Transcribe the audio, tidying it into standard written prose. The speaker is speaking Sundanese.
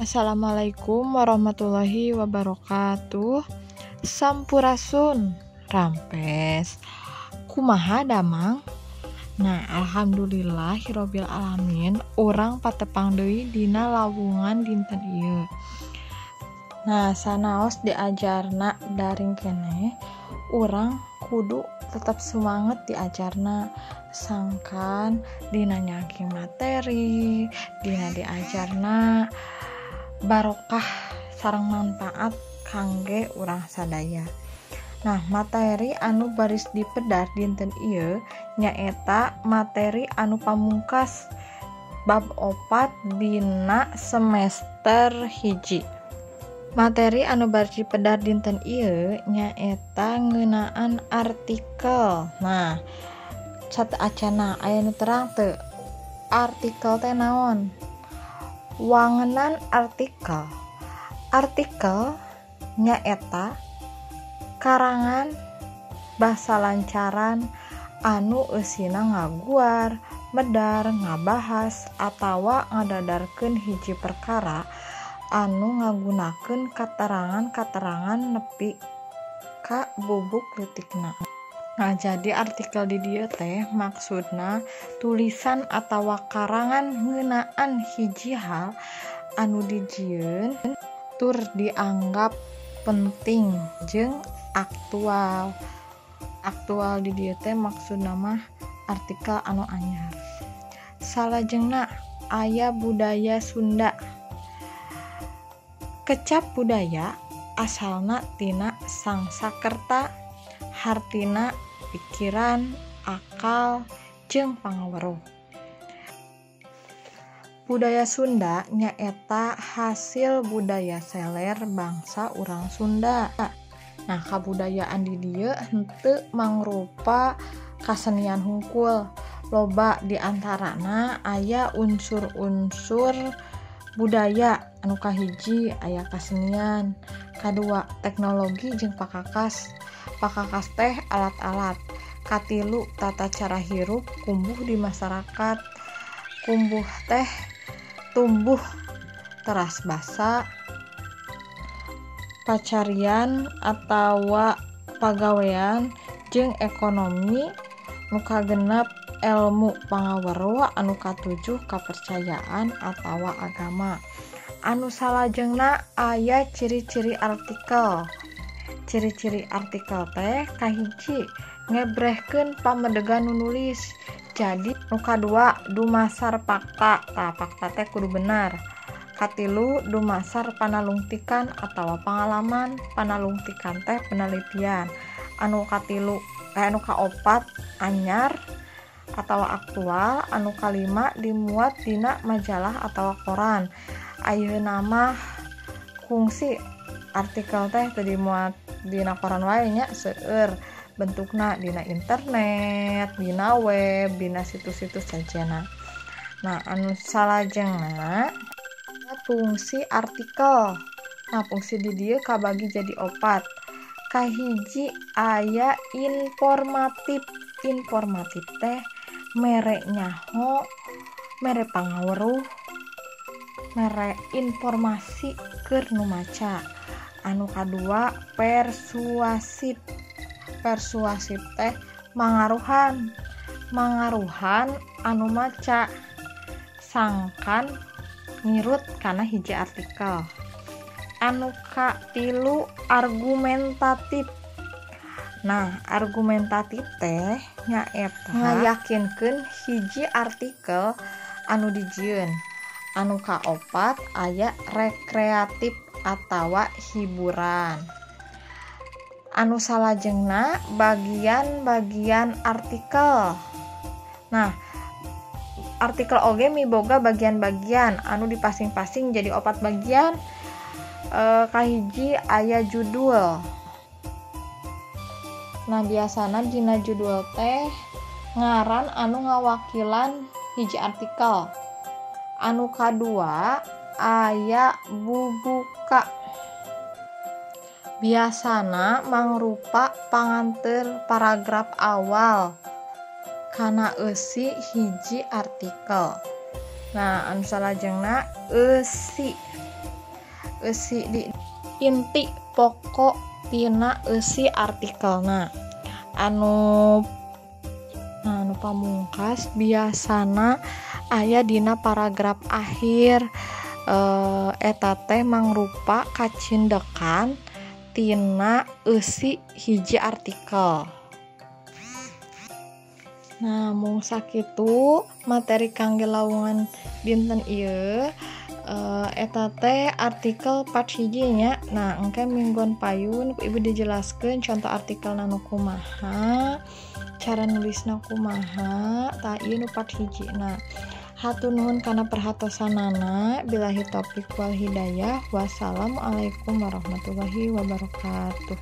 Assalamualaikum warahmatullahi wabarakatuh. Sampurasun rampes kumaha damang. Nah, alhamdulillahirobbil alamin, urang patepang deui dina lawungan dinten ieu. Nah, sanaos diajarna daring keneh, urang kudu tetap semangat diajarna, sangkan dina nyaking materi, dina diajarna barokah sareng manfaat kangge urang sadaya. Nah, materi anu baris dipedar dinten ieu nyaeta materi anu pamungkas bab 4 dina semester 1. Materi anu baris dipedar dinten ieu nyaeta ngeunaan artikel. Nah, cat acana aya nu terang teu artikel teh naon? Wangenan artikel. Artikel nyaeta karangan basa lancaran anu eusina ngaguar, medar, ngabahas, atawa ngadadarkeun hiji perkara anu ngagunakeun katerangan-katerangan nepi ka bubuk leutikna. Nah, jadi artikel di dieu teh maksudna tulisan atawa karangan ngeunaan hiji hal anu dijieun tur dianggap penting jeung aktual. Aktual di dieu teh maksudna mah artikel anu anyar. Salajengna aya budaya Sunda. Kecap budaya asalna tina Sangsakerta, hartina pikiran, akal, jeung pangaweruh. Budaya Sunda nyaeta hasil budaya seler bangsa urang Sunda. Nah, kabudayaan di dieu henteu mangrupa kasenian hungkul. Loba di antarana aya unsur-unsur budaya anu kahiji aya kasenian, kadua teknologi jeung pakakas. Pakakas teh alat-alat, katilu tata cara hirup kumbuh di masyarakat. Kumbuh teh tumbuh teras basa, pacarian atawa pagawean jeung ekonomi nu kagenep ilmu pangaweruh anu katujuh kapercayaan atawa agama. Anu salajengna aya ciri-ciri artikel. Ciri-ciri artikel teh kahiji ngebrehkeun pamedegan nu nulis. Jadi nu kadua dumasar fakta. Tah fakta teh kudu benar. Katilu dumasar panalungtikan atawa pengalaman. Panalungtikan teh penelitian. Anu kaopat anyar atawa aktual. Anu kalima dimuat dina majalah atawa koran. Ayeuna mah kungsi artikel teh teu dimuat dina koran wae nya, seueur bentukna dina internet, dina web, dina situs-situs sajana. Nah, anu salajengna fungsi artikel. Nah, fungsi di dieu kabagi jadi 4. Kahiji aya informatif. Informatif teh mere nyaho, mere pangaweruh, mere informasi keur nu maca. Anu kadua persuasif. Persuasif teh mangaruhan anu maca sangkan ngirut kana hiji artikel. Anu katilu argumentatif. Nah, argumentatif teh nyaeta ngayakinkeun hiji artikel anu dijieun. Anu kaopat aya rekreatif atawa hiburan. Anu salajengna bagian-bagian artikel. Nah, artikel oge miboga bagian-bagian anu dipasing-pasing jadi 4 bagian. Kahiji aya judul. Nah, biasana dina judul teh ngaran anu ngawakilan hiji artikel. Anu kadua aya bubuka. Biasana mangrupa panganteur paragraf awal kana eusi hiji artikel. Nah, anu salajengna eusi. eusi di inti pokok tina eusi artikelna. Anu pamungkas biasana aya dina paragraf akhir eta teh mangrupa kacindekan tina eusi hiji artikel. Nah, mung sakitu materi kangge lawungan dinten ieu eta teh artikel part hijinya. Nah, engke mingguan payun ibu dijelaskeun contoh artikel nu kumaha, cara nulisna kumaha, tah ieu nu part hijina. Hatur nuhun kana perhatosanana. Billahi taufiq wal hidayah. Wassalamualaikum warahmatullahi wabarakatuh.